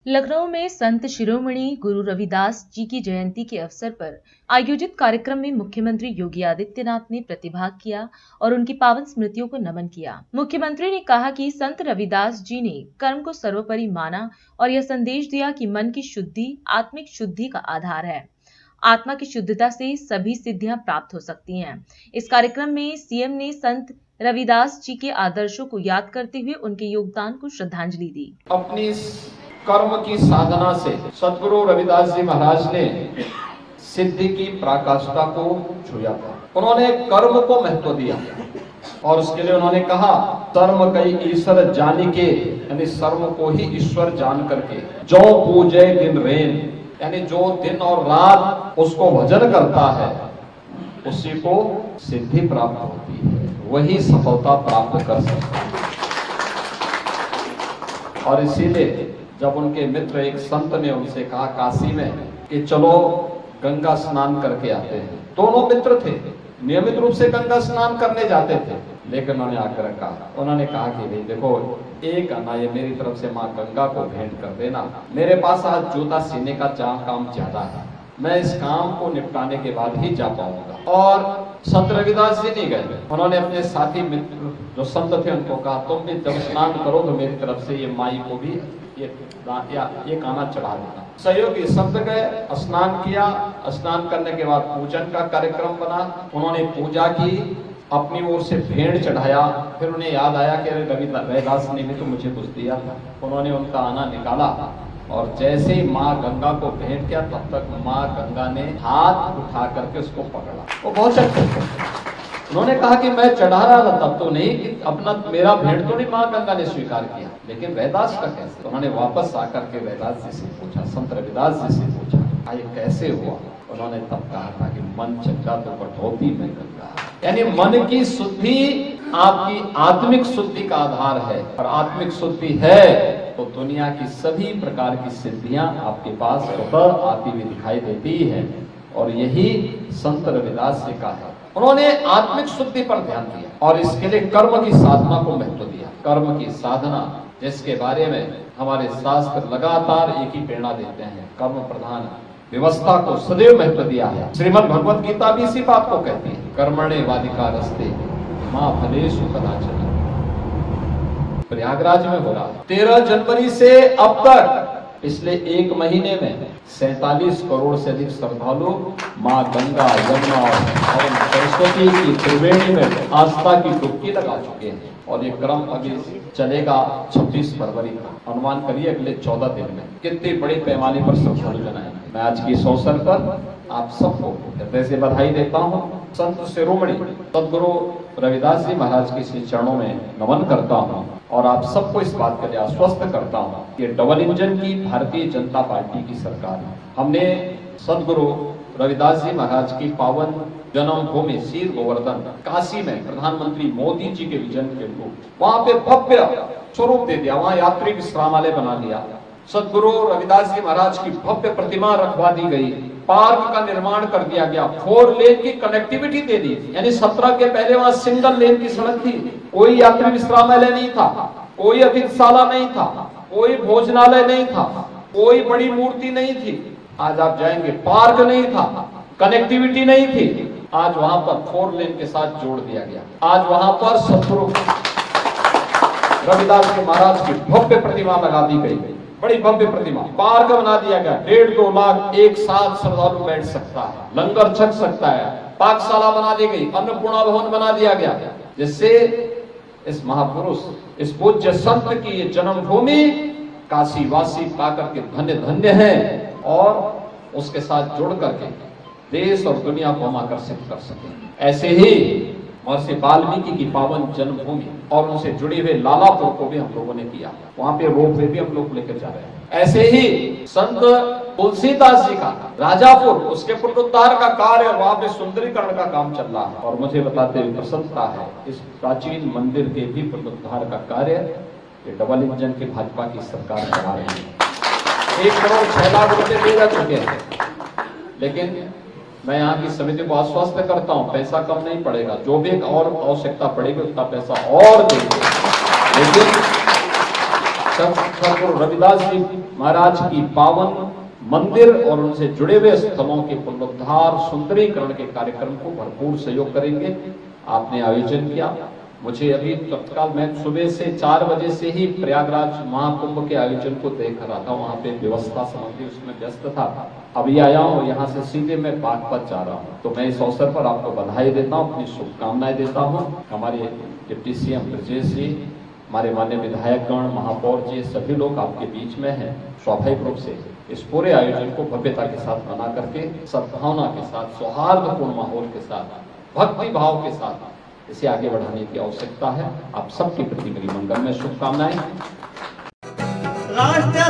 लखनऊ में संत शिरोमणि गुरु रविदास जी की जयंती के अवसर पर आयोजित कार्यक्रम में मुख्यमंत्री योगी आदित्यनाथ ने प्रतिभाग किया और उनकी पावन स्मृतियों को नमन किया। मुख्यमंत्री ने कहा कि संत रविदास जी ने कर्म को सर्वोपरि माना और यह संदेश दिया कि मन की शुद्धि आत्मिक शुद्धि का आधार है। आत्मा की शुद्धता से सभी सिद्धियां प्राप्त हो सकती हैं। इस कार्यक्रम में सीएम ने संत रविदास जी के आदर्शों को याद करते हुए उनके योगदान को श्रद्धांजलि दी। अपनी कर्म की साधना से सद्गुरु रविदास जी महाराज ने सिद्धि की पराकाष्ठा को छुआ था। उन्होंने कर्म को महत्व दिया और उसके लिए उन्होंने कहा, कर्म कई ईश्वर जानी के, यानी कर्म को ही ईश्वर जान करके जो पूजे दिन रेन, यानी जो दिन और रात उसको भजन करता है उसी को सिद्धि प्राप्त होती है, वही सफलता प्राप्त कर सकता है। और इसीलिए जब उनके मित्र एक संत ने उनसे कहा काशी में कि चलो गंगा स्नान करके आते हैं, दोनों मित्र थे, नियमित रूप से गंगा स्नान करने जाते थे, लेकिन उन्होंने आकर कहा, उन्होंने कहा कि भाई देखो, एक आना ये मेरी तरफ से माँ गंगा को भेंट कर देना, मेरे पास आज जूता सीने का काम ज्यादा है, मैं इस काम को निपटाने के बाद ही जा पाऊंगा। और संत रविदास जी नहीं गए, उन्होंने अपने साथी मित्र जो संत थे उनको कहा, तुम भी जब स्नान करो तो मेरी तरफ से ये माई को भी ये काना चढ़ा देना। सहयोगी संत गए, स्नान किया, स्नान करने के बाद पूजन का कार्यक्रम बना, उन्होंने पूजा की, अपनी ओर से भेंट चढ़ाया, फिर उन्हें याद आया कि रविदास ने भी तो मुझे कुछ दिया था। उन्होंने उनका आना निकाला और जैसे ही माँ गंगा को भेंट किया तब तक माँ गंगा ने हाथ उठा करके उसको पकड़ा। वो बहुत अच्छा, उन्होंने कहा कि मैं चढ़ा रहा था तब तो नहीं, कि अपना मेरा भेंट तो नहीं माँ गंगा ने स्वीकार किया, लेकिन रविदास का कैसे? तो उन्होंने वापस आकर के रविदास जी से पूछा, संत रविदास जी से पूछा, ये कैसे हुआ? उन्होंने तब कहा था कि मन चंगा तो कटौती में गंगा, यानी मन की शुद्धि आपकी आत्मिक शुद्धि का आधार है, और आत्मिक शुद्धि है तो दुनिया की सभी प्रकार की सिद्धियां आपके पास आती हुई दिखाई देती है। और यही संत रविदास जी का है। उन्होंने आत्मिक शुद्धि पर ध्यान दिया और इसके लिए कर्म की साधना को महत्व दिया। कर्म की साधना, जिसके बारे में हमारे शास्त्र लगातार एक ही प्रेरणा देते हैं, कर्म प्रधान व्यवस्था को सदैव महत्व दिया है। श्रीमद् भगवत गीता भी इसी बात को कहती है, कर्मणे वाधिकारस्ते मां फलेषु कदाचन। प्रयागराज में हो रहा है 13 जनवरी से अब तक पिछले एक महीने में 47 करोड़ से अधिक श्रद्धालु मां गंगा, यमुना और सरस्वती की त्रिवेणी में आस्था की डुबकी लगा चुके हैं। और ये क्रम अभी चलेगा 26 फरवरी का। अनुमान करिए अगले 14 दिन में कितनी बड़ी पैमाने पर श्रद्धालु जन आएंगे। मैं आज की इस अवसर पर आप सबको हृदय से बधाई देता हूँ। संत शिरोमणि सद्गुरु रविदास जी महाराज के श्री चरणों में नमन करता हूँ और आप सबको इस बात के लिए आश्वस्त करता हूँ कि डबल इंजन की भारतीय जनता पार्टी की सरकार है। हमने सद्गुरु रविदास जी महाराज की पावन जन्मभूमि शीर गोवर्धन काशी में प्रधानमंत्री मोदी जी के विजन के अनुरूप वहां पे भव्य स्वरूप दे दिया, वहां यात्री विश्रामालय बना लिया। सद्गुरु रविदास जी महाराज की भव्य प्रतिमा रखवा दी गई, पार्क का निर्माण कर दिया गया, 4 लेन की कनेक्टिविटी दे दी, यानी 17 के पहले वहां सिंगल लेन की सड़क थी, कोई यात्री विश्रामालय नहीं था, कोई अतिथिशाला नहीं था, कोई भोजनालय नहीं था, कोई बड़ी मूर्ति नहीं थी। आज आप जाएंगे, पार्क नहीं था, कनेक्टिविटी नहीं थी, आज वहां पर 4 लेन के साथ जोड़ दिया गया। आज वहां पर सद्गुरु रविदास जी महाराज की भव्य प्रतिमा लगा दी गई, बड़ी भव्य प्रतिमा, पार्क बना दिया गया, 1.5-2 लाख एक साथ श्रद्धालु बैठ सकता है, लंगर छक सकता है, पाकशाला बना दी गई, अन्नपूर्णा भवन बना दिया गया, जिससे इस महापुरुष, इस पूज्य संत की ये जन्मभूमि काशी वासी पाकर के धन्य धन्य है और उसके साथ जुड़ करके देश और दुनिया को हम आकर्षित कर सके। ऐसे ही महर्षि वाल्मीकि की पावन जन्मभूमि और उनसे जुड़ी हुए लालापुर को भी हम लोगों ने किया, वहां पे रोपवे भी हम लोग लेकर जा रहे हैं। ऐसे ही संत तुलसीदास जी का राजापुर, उसके पुनरुद्धार का कार्य, वहां पे सुंदरीकरण का काम चल रहा है और मुझे बताते हुए प्रसन्नता है, इस प्राचीन मंदिर के भी पुनरुद्धार का कार्य ये डबल इंजन की भाजपा की सरकार करा रही है। 1 करोड़ 6 लाख रुपए दे जा चुके हैं, लेकिन मैं यहाँ की समिति को आश्वस्त करता हूँ, पैसा कम नहीं पड़ेगा, जो भी और आवश्यकता पड़ेगी उतना पैसा और देंगे, लेकिन सदगुरु रविदास जी महाराज की पावन मंदिर और उनसे जुड़े हुए स्थलों के पुनरुद्धार सुंदरीकरण के कार्यक्रम को भरपूर सहयोग करेंगे। आपने आयोजन किया, मुझे अभी तत्काल मैं सुबह से 4 बजे से ही प्रयागराज महाकुंभ के आयोजन को देख रहा था, वहां पे व्यवस्था संबंधी उसमें व्यस्त था। अभी आया हूँ, यहाँ से सीधे मैं बागपत जा रहा हूँ। तो मैं इस अवसर पर आपको बधाई देता हूँ, अपनी शुभकामनाएं देता हूँ। हमारे डिप्टी सीएम ब्रजेश जी, हमारे माननीय विधायकगण, महापौर जी, सभी लोग आपके बीच में हैं। स्वाभाविक रूप से इस पूरे आयोजन को भव्यता के साथ मना करके सद्भावना के साथ, सौहार्दपूर्ण माहौल के साथ, भक्ति भाव के साथ इसे आगे बढ़ाने की आवश्यकता है। आप सबके प्रति मेरी मंगलमय शुभकामनाएं। राष्ट्रीय